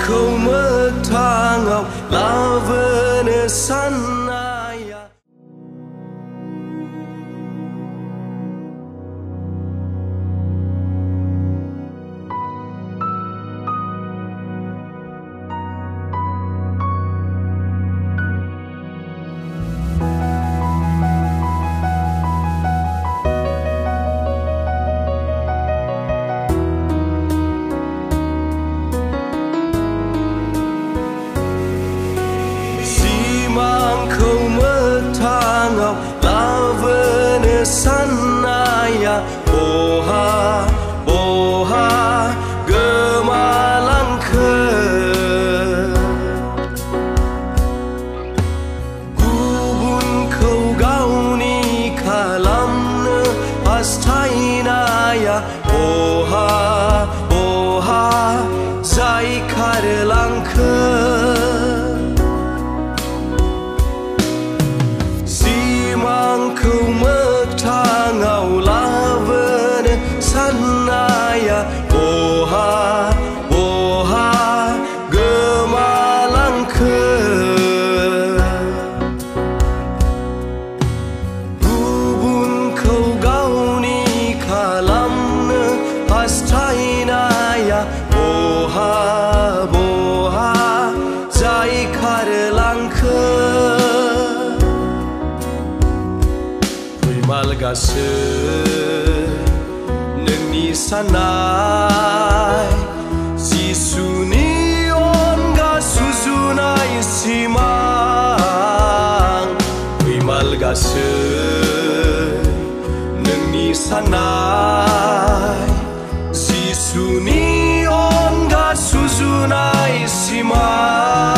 simanko metangau lavene sanaya. Lavene sanaya boha gemalangke Gubunkou gauni kalamne hastainaya boha zai karelangke Simanko metangau lavene sanaya boha gemalangke Gubunkou gauni kalamne hastainaya boha zai karelangke Malgase nengni sanai Sisuni onga suzunai simang Malgase nengni sanai Sisuni onga suzunai simang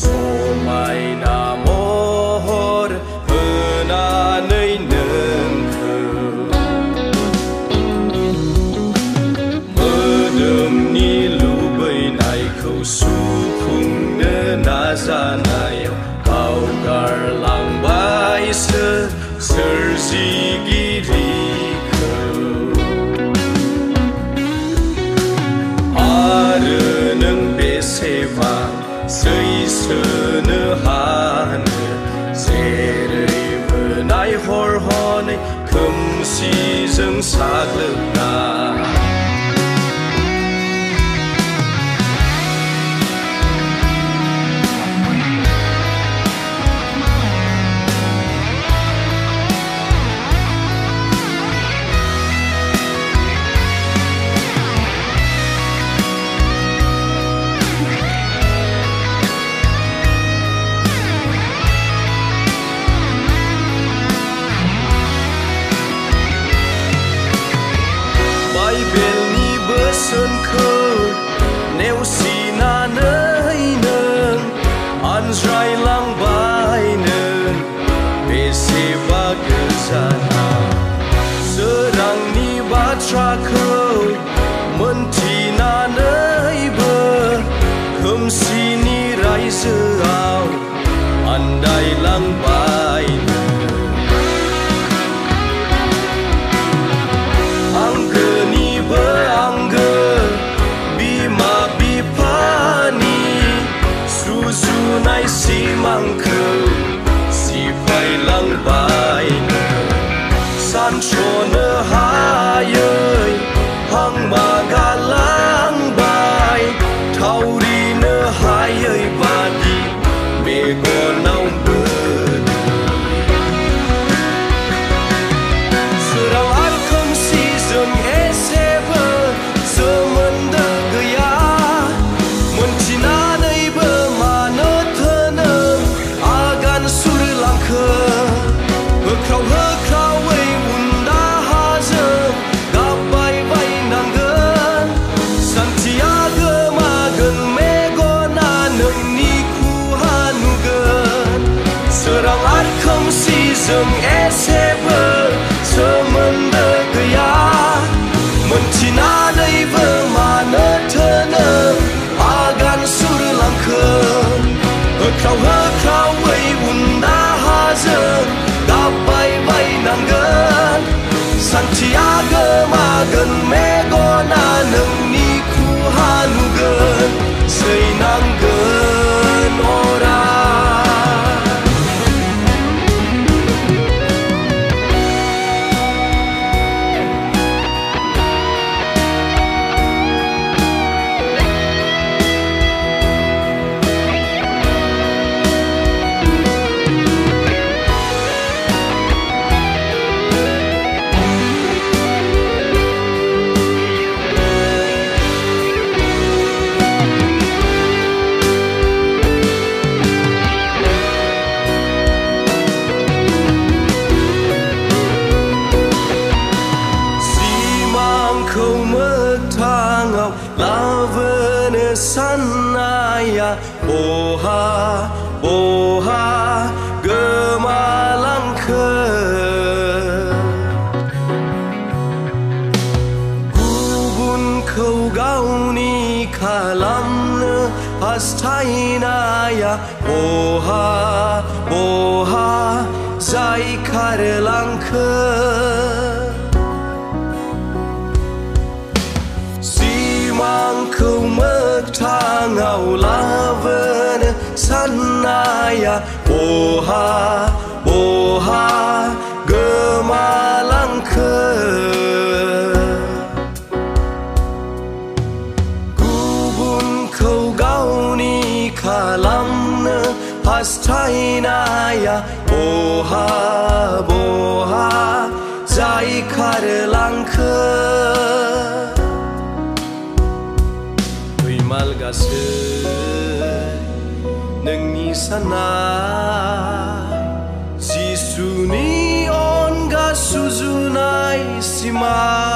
Somaina mohor menanai nengke Medemni lubainaiku supungna nazanayaw Kau garlangbai serzigiriku Are neng besewa Seisene hane Zerai menai hor-hone Kemsijeng saglebna Neusinanai neng Anjrai langbai neng Beseba gezana Serangni batrakou Mentinanai be Kemsini raiseau Andai langbai neng Anggeni beangge Suzunai simangku Sipai langbai Sanchone hayai Hang mag गुबुनखौ मोगथाङाव लाबोनो साननाया बहा बहा गोमालांखो गुबुनखौ गावनि खालामनो हास्थायनाया बहा बहा जाय खारलांखो सिमांखौ मोगथाङाव लाबोनो साननाया बहा बहा गोमालांखो गुबुनखौ गावनि खालामनो हास्थायनाया बहा बहा जाय खारलांखो फैमालगासै नोंनि साननाय जिसुनि अनगा सुजुनाय सिमां